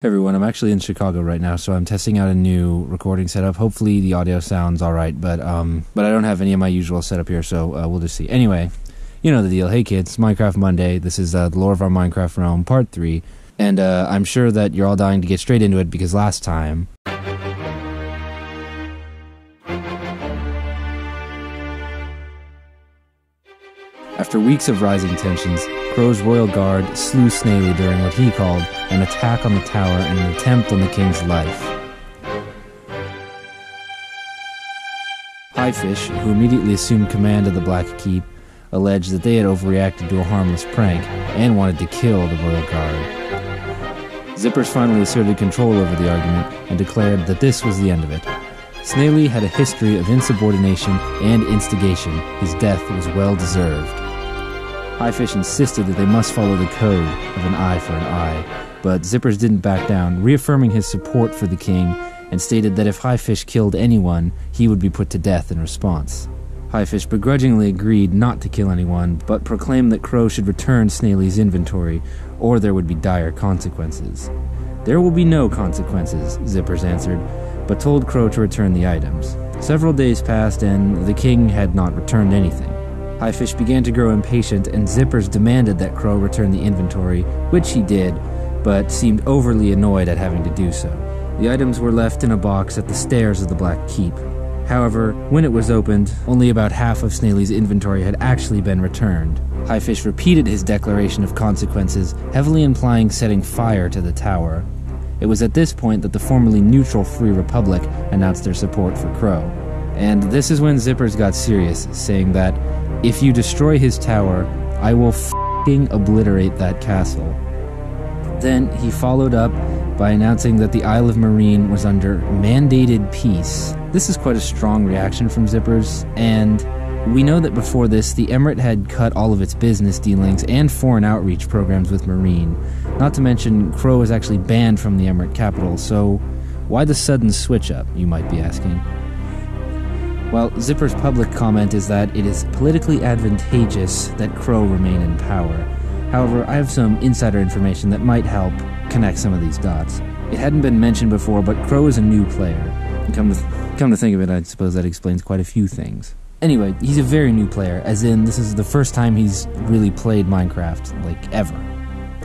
Hey everyone, I'm actually in Chicago right now, so I'm testing out a new recording setup. Hopefully the audio sounds alright, but I don't have any of my usual setup here, so we'll just see. Anyway, you know the deal. Hey kids, Minecraft Monday. This is the Lore of Our Minecraft Realm, Part 3. And I'm sure that you're all dying to get straight into it, because last time... After weeks of rising tensions, Crow's royal guard slew Snaily during what he called an attack on the tower and an attempt on the king's life. Highfish, who immediately assumed command of the Black Keep, alleged that they had overreacted to a harmless prank and wanted to kill the royal guard. Zippers finally asserted control over the argument and declared that this was the end of it. Snaily had a history of insubordination and instigation. His death was well deserved. Highfish insisted that they must follow the code of an eye for an eye, but Zippers didn't back down, reaffirming his support for the king, and stated that if Highfish killed anyone, he would be put to death in response. Highfish begrudgingly agreed not to kill anyone, but proclaimed that Crow should return Snaily's inventory, or there would be dire consequences. There will be no consequences, Zippers answered, but told Crow to return the items. Several days passed, and the king had not returned anything. Highfish began to grow impatient, and Zippers demanded that Crow return the inventory, which he did, but seemed overly annoyed at having to do so. The items were left in a box at the stairs of the Black Keep. However, when it was opened, only about half of Snaily's inventory had actually been returned. Highfish repeated his declaration of consequences, heavily implying setting fire to the tower. It was at this point that the formerly neutral Free Republic announced their support for Crow. And this is when Zippers got serious, saying that, "If you destroy his tower, I will f***ing obliterate that castle." Then he followed up by announcing that the Isle of Marine was under mandated peace. This is quite a strong reaction from Zippers, and we know that before this, the Emirate had cut all of its business dealings and foreign outreach programs with Marine. Not to mention, Crow was actually banned from the Emirate capital, so why the sudden switch up, you might be asking? Well, Zipper's public comment is that it is politically advantageous that Crow remain in power. However, I have some insider information that might help connect some of these dots. It hadn't been mentioned before, but Crow is a new player. And come to think of it, I suppose that explains quite a few things. Anyway, he's a very new player, as in this is the first time he's really played Minecraft, like, ever.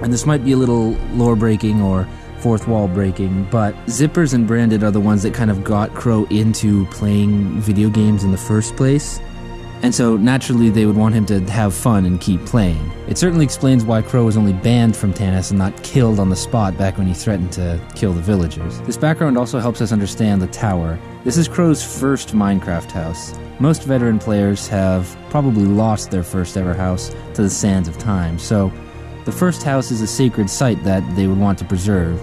And this might be a little lore-breaking or fourth wall breaking, but Zippers and Branded are the ones that kind of got Crow into playing video games in the first place, and so naturally they would want him to have fun and keep playing. It certainly explains why Crow was only banned from Tanis and not killed on the spot back when he threatened to kill the villagers. This background also helps us understand the tower. This is Crow's first Minecraft house. Most veteran players have probably lost their first ever house to the sands of time, so the first house is a sacred site that they would want to preserve.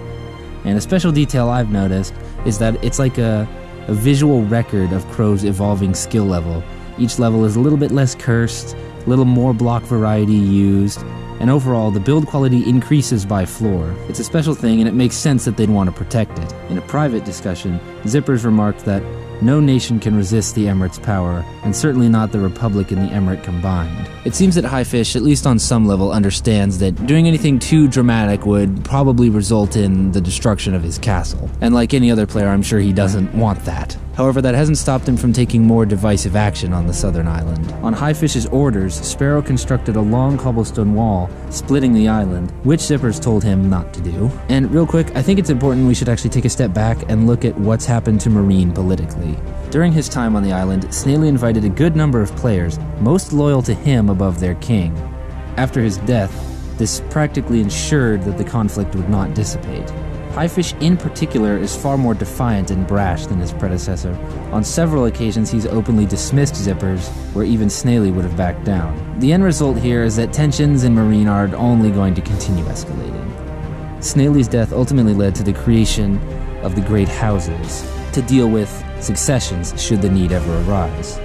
And a special detail I've noticed is that it's like a visual record of Crow's evolving skill level. Each level is a little bit less cursed, a little more block variety used, and overall the build quality increases by floor. It's a special thing, and it makes sense that they'd want to protect it. In a private discussion, Zippers remarked that no nation can resist the Emirate's power, and certainly not the Republic and the Emirate combined. It seems that Highfish, at least on some level, understands that doing anything too dramatic would probably result in the destruction of his castle. And like any other player, I'm sure he doesn't want that. However, that hasn't stopped him from taking more divisive action on the southern island. On Highfish's orders, Sparrow constructed a long cobblestone wall, splitting the island, which Zippers told him not to do. And real quick, I think it's important we should actually take a step back and look at what's happened to Marine politically. During his time on the island, Snaily invited a good number of players, most loyal to him above their king. After his death, this practically ensured that the conflict would not dissipate. Highfish in particular is far more defiant and brash than his predecessor. On several occasions he's openly dismissed Zippers, where even Snaily would have backed down. The end result here is that tensions in Marine are only going to continue escalating. Snaily's death ultimately led to the creation of the Great Houses, to deal with successions should the need ever arise.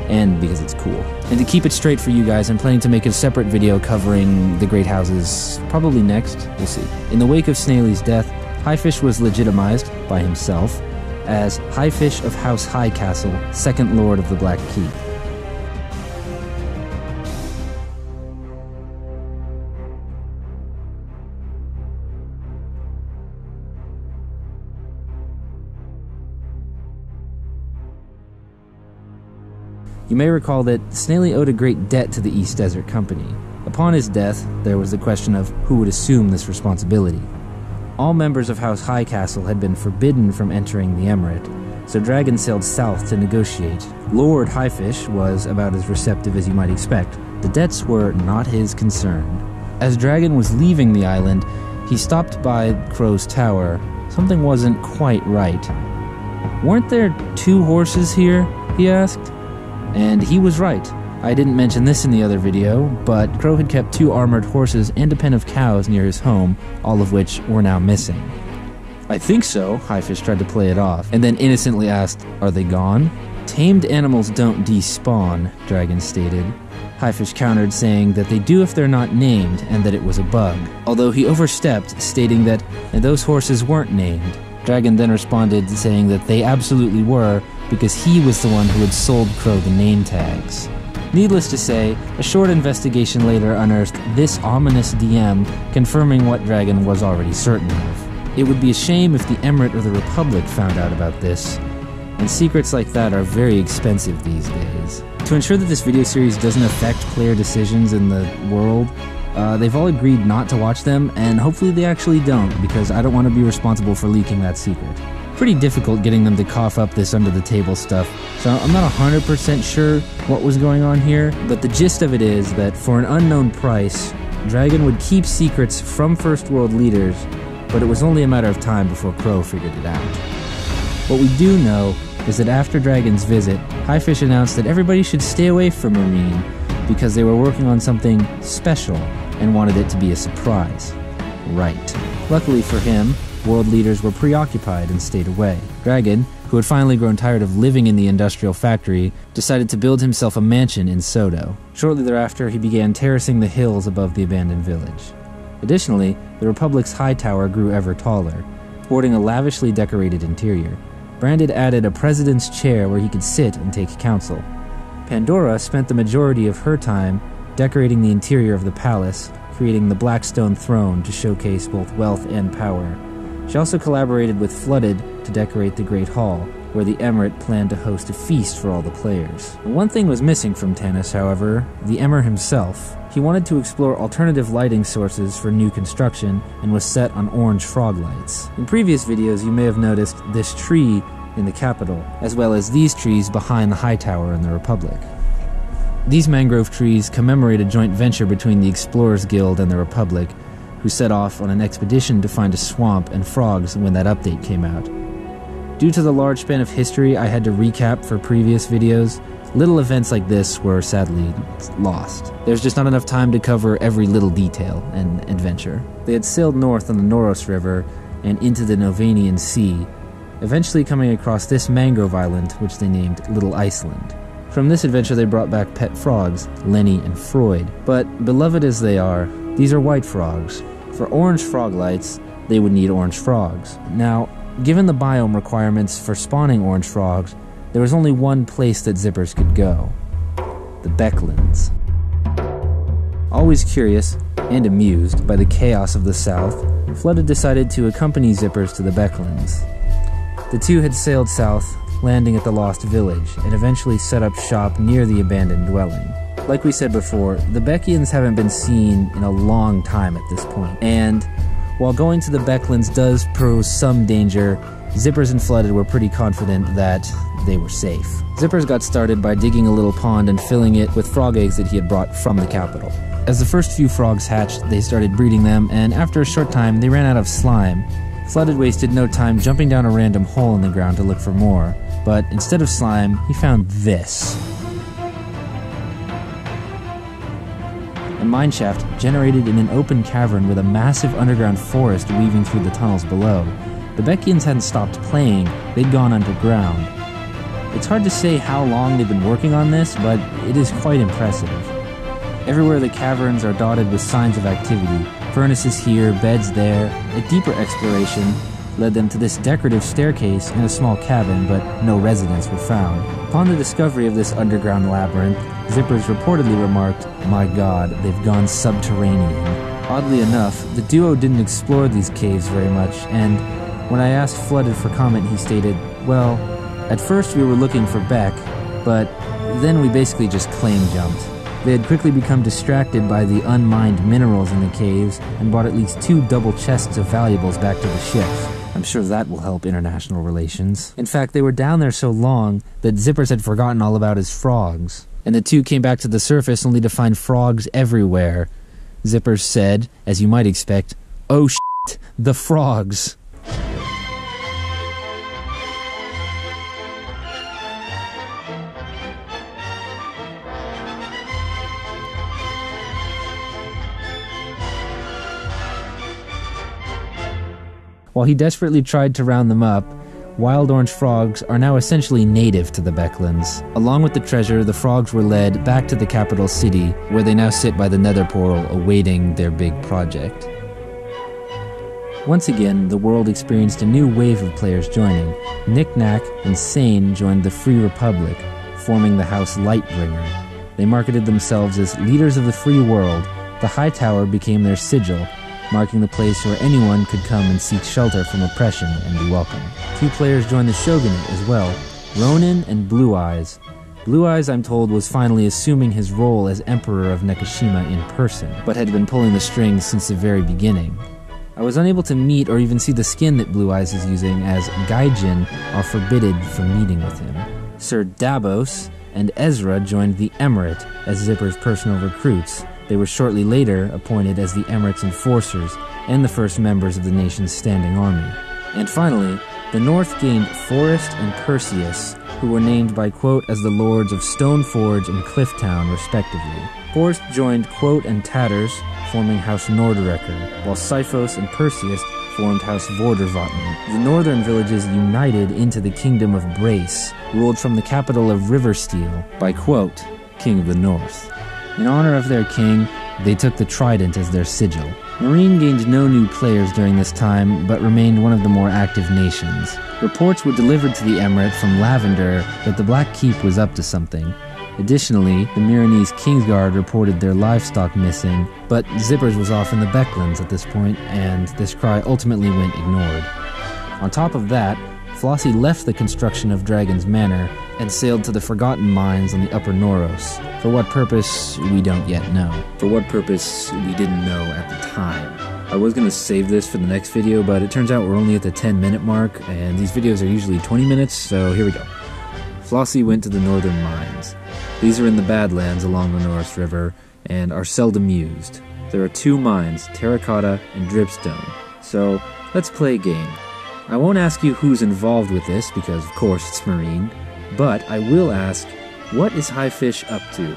And because it's cool. And to keep it straight for you guys, I'm planning to make a separate video covering the Great Houses, probably next, we'll see. In the wake of Snaily's death, Highfish was legitimized by himself as Highfish of House Highcastle, second Lord of the Black Keep. You may recall that Snaily owed a great debt to the East Desert Company. Upon his death, there was the question of who would assume this responsibility. All members of House High Castle had been forbidden from entering the emirate, so Dragon sailed south to negotiate. Lord Highfish was about as receptive as you might expect. The debts were not his concern. As Dragon was leaving the island, he stopped by Crow's Tower. Something wasn't quite right. "Weren't there 2 horses here?" he asked. And he was right. I didn't mention this in the other video, but Crow had kept 2 armored horses and a pen of cows near his home, all of which were now missing. "I think so," Highfish tried to play it off, and then innocently asked, "Are they gone?" "Tamed animals don't despawn," Dragon stated. Highfish countered, saying that they do if they're not named, and that it was a bug. Although he overstepped, stating that those horses weren't named. Dragon then responded, saying that they absolutely were, because he was the one who had sold Crow the name tags. Needless to say, a short investigation later unearthed this ominous DM, confirming what Dragon was already certain of. It would be a shame if the Emirate or the Republic found out about this, and secrets like that are very expensive these days. To ensure that this video series doesn't affect player decisions in the world, they've all agreed not to watch them, and hopefully they actually don't, because I don't want to be responsible for leaking that secret. Pretty difficult getting them to cough up this under-the-table stuff, so I'm not 100% sure what was going on here, but the gist of it is that for an unknown price, Dragon would keep secrets from First World leaders, but it was only a matter of time before Crow figured it out. What we do know is that after Dragon's visit, Highfish announced that everybody should stay away from Marine because they were working on something special and wanted it to be a surprise. Right. Luckily for him, world leaders were preoccupied and stayed away. Dragon, who had finally grown tired of living in the industrial factory, decided to build himself a mansion in Sodo. Shortly thereafter, he began terracing the hills above the abandoned village. Additionally, the Republic's high tower grew ever taller, sporting a lavishly decorated interior. Branded added a president's chair where he could sit and take counsel. Pandora spent the majority of her time decorating the interior of the palace, creating the black stone throne to showcase both wealth and power. She also collaborated with Flooded to decorate the Great Hall, where the Emirate planned to host a feast for all the players. One thing was missing from Tanis, however, the Emir himself. He wanted to explore alternative lighting sources for new construction and was set on orange frog lights. In previous videos, you may have noticed this tree in the capital, as well as these trees behind the high tower in the Republic. These mangrove trees commemorate a joint venture between the Explorers Guild and the Republic, who set off on an expedition to find a swamp and frogs when that update came out. Due to the large span of history I had to recap for previous videos, little events like this were sadly lost. There's just not enough time to cover every little detail and adventure. They had sailed north on the Noros River and into the Novanian Sea, eventually coming across this mangrove island, which they named Little Iceland. From this adventure they brought back pet frogs, Lenny and Freud, but beloved as they are, these are white frogs. For orange frog lights, they would need orange frogs. Now, given the biome requirements for spawning orange frogs, there was only one place that Zippers could go: the Becklands. Always curious and amused by the chaos of the South, Flooded decided to accompany Zippers to the Becklands. The two had sailed south, landing at the Lost Village, and eventually set up shop near the abandoned dwelling. Like we said before, the Beckians haven't been seen in a long time at this point, and while going to the Becklands does pose some danger, Zippers and Flooded were pretty confident that they were safe. Zippers got started by digging a little pond and filling it with frog eggs that he had brought from the capital. As the first few frogs hatched, they started breeding them, and after a short time, they ran out of slime. Flooded wasted no time jumping down a random hole in the ground to look for more, but instead of slime, he found this. A mineshaft generated in an open cavern with a massive underground forest weaving through the tunnels below. The Beckians hadn't stopped playing, they'd gone underground. It's hard to say how long they've been working on this, but it is quite impressive. Everywhere the caverns are dotted with signs of activity. Furnaces here, beds there. A deeper exploration led them to this decorative staircase and a small cabin, but no residents were found. Upon the discovery of this underground labyrinth, Zippers reportedly remarked, "My God, they've gone subterranean." Oddly enough, the duo didn't explore these caves very much, and when I asked Flooded for comment, he stated, "Well, at first we were looking for Beck, but then we basically just claim jumped. They had quickly become distracted by the unmined minerals in the caves and brought at least 2 double chests of valuables back to the ships. I'm sure that will help international relations. In fact, they were down there so long that Zippers had forgotten all about his frogs. And the two came back to the surface only to find frogs everywhere. Zippers said, as you might expect, "Oh shit, the frogs." While he desperately tried to round them up, wild orange frogs are now essentially native to the Becklands. Along with the treasure, the frogs were led back to the capital city, where they now sit by the nether portal awaiting their big project. Once again, the world experienced a new wave of players joining. Knick-Knack and Sane joined the Free Republic, forming the House Lightbringer. They marketed themselves as leaders of the free world. The High Tower became their sigil, marking the place where anyone could come and seek shelter from oppression and be welcome. 2 players joined the Shogunate as well, Ronin and Blue Eyes. Blue Eyes, I'm told, was finally assuming his role as Emperor of Nekashima in person, but had been pulling the strings since the very beginning. I was unable to meet or even see the skin that Blue Eyes is using, as Gaijin are forbidden from meeting with him. Sir Davos and Ezra joined the Emirate as Zipper's personal recruits. They were shortly later appointed as the Emirate's enforcers and the first members of the nation's standing army. And finally, the North gained Forrest and Perseus, who were named by Quote as the lords of Stoneforge and Clifftown, respectively. Forrest joined Quote and Tatters, forming House Nordrecker, while Siphos and Perseus formed House Vordervatten. The northern villages united into the Kingdom of Brace, ruled from the capital of Riversteel by Quote, King of the North. In honor of their king, they took the trident as their sigil. Marine gained no new players during this time, but remained one of the more active nations. Reports were delivered to the Emirate from Lavender that the Black Keep was up to something. Additionally, the Milanese Kingsguard reported their livestock missing, but Zippers was off in the Becklands at this point, and this cry ultimately went ignored. On top of that, Flossie left the construction of Dragon's Manor and sailed to the Forgotten Mines on the Upper Noros. For what purpose, we don't yet know. For what purpose, we didn't know at the time. I was going to save this for the next video, but it turns out we're only at the 10-minute mark, and these videos are usually 20 minutes, so here we go. Flossie went to the Northern Mines. These are in the Badlands along the Norris River, and are seldom used. There are 2 mines, Terracotta and Dripstone. So, let's play a game. I won't ask you who's involved with this, because of course it's Marine, but I will ask, what is Highfish up to?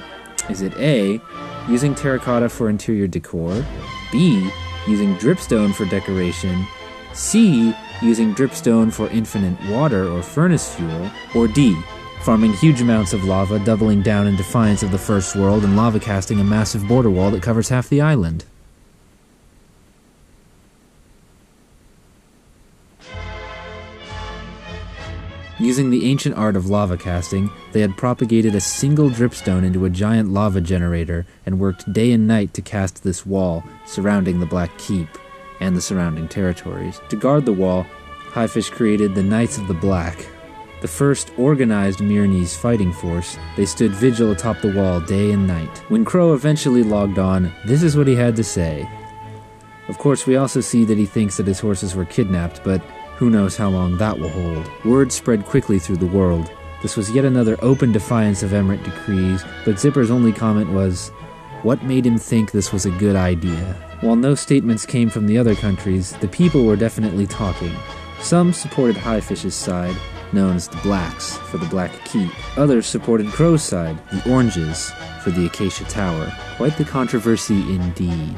Is it A, using terracotta for interior decor, B, using dripstone for decoration, C, using dripstone for infinite water or furnace fuel, or D, farming huge amounts of lava, doubling down in defiance of the First World, and lava casting a massive border wall that covers half the island? Using the ancient art of lava casting, they had propagated a single dripstone into a giant lava generator and worked day and night to cast this wall surrounding the Black Keep and the surrounding territories. To guard the wall, Highfish created the Knights of the Black. The first organized Milanese fighting force, they stood vigil atop the wall day and night. When Crow eventually logged on, this is what he had to say. Of course, we also see that he thinks that his horses were kidnapped, but who knows how long that will hold. Word spread quickly through the world. This was yet another open defiance of Emirate decrees, but Zipper's only comment was, what made him think this was a good idea? While no statements came from the other countries, the people were definitely talking. Some supported Highfish's side, known as the Blacks, for the Black Keep. Others supported Crow's side, the Oranges, for the Acacia Tower. Quite the controversy indeed.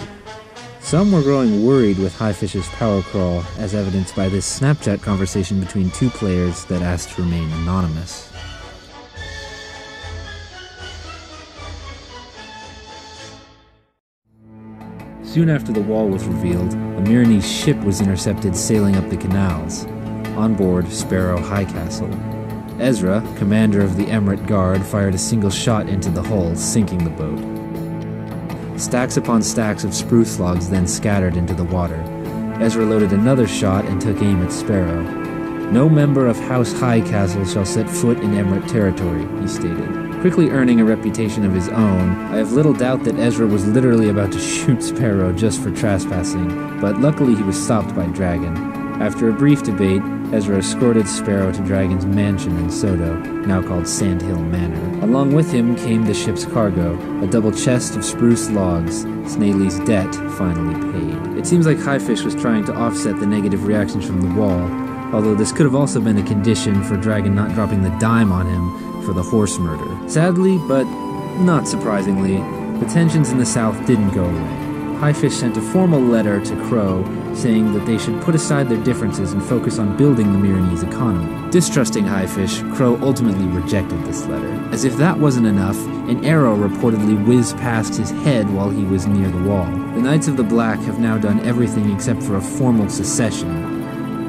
Some were growing worried with Highfish's power crawl, as evidenced by this Snapchat conversation between 2 players that asked to remain anonymous. Soon after the wall was revealed, a Milanese ship was intercepted sailing up the canals. On board, Sparrow Highcastle. Ezra, commander of the Emirate Guard, fired a single shot into the hull, sinking the boat. Stacks upon stacks of spruce logs then scattered into the water. Ezra loaded another shot and took aim at Sparrow. "No member of House High Castle shall set foot in Emirate territory," he stated. Quickly earning a reputation of his own, I have little doubt that Ezra was literally about to shoot Sparrow just for trespassing, but luckily he was stopped by Dragon. After a brief debate, Ezra escorted Sparrow to Dragon's mansion in Soto, now called Sandhill Manor. Along with him came the ship's cargo, a double chest of spruce logs, Snaely's debt finally paid. It seems like Highfish was trying to offset the negative reactions from the wall, although this could have also been a condition for Dragon not dropping the dime on him for the horse murder. Sadly, but not surprisingly, the tensions in the south didn't go away. Highfish sent a formal letter to Crow saying that they should put aside their differences and focus on building the Milanese economy. Distrusting Highfish, Crow ultimately rejected this letter. As if that wasn't enough, an arrow reportedly whizzed past his head while he was near the wall. The Knights of the Black have now done everything except for a formal secession.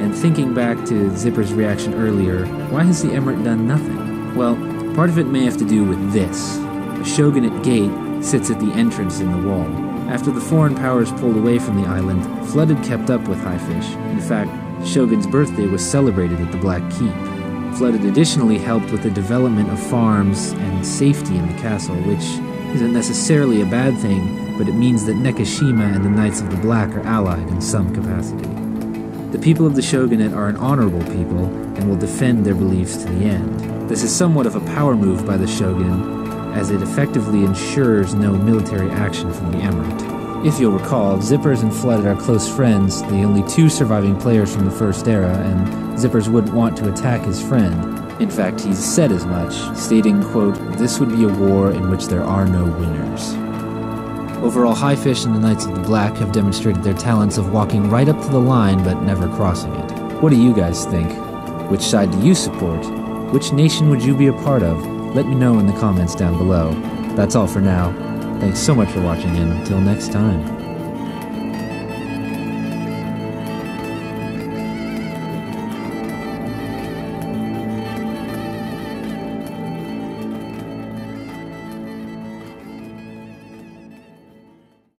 And thinking back to Zipper's reaction earlier, why has the Emirate done nothing? Well, part of it may have to do with this. A shogunate gate sits at the entrance in the wall. After the foreign powers pulled away from the island, Flooded kept up with Highfish. In fact, the Shogun's birthday was celebrated at the Black Keep. Flooded additionally helped with the development of farms and safety in the castle, which isn't necessarily a bad thing, but it means that Nekashima and the Knights of the Black are allied in some capacity. The people of the Shogunate are an honorable people and will defend their beliefs to the end. This is somewhat of a power move by the Shogun, as it effectively ensures no military action from the Emirate. If you'll recall, Zippers and Flooded are close friends, the only two surviving players from the First Era, and Zippers wouldn't want to attack his friend. In fact, he's said as much, stating, quote, "This would be a war in which there are no winners." Overall, Highfish and the Knights of the Black have demonstrated their talents of walking right up to the line but never crossing it. What do you guys think? Which side do you support? Which nation would you be a part of? Let me know in the comments down below. That's all for now. Thanks so much for watching, and until next time.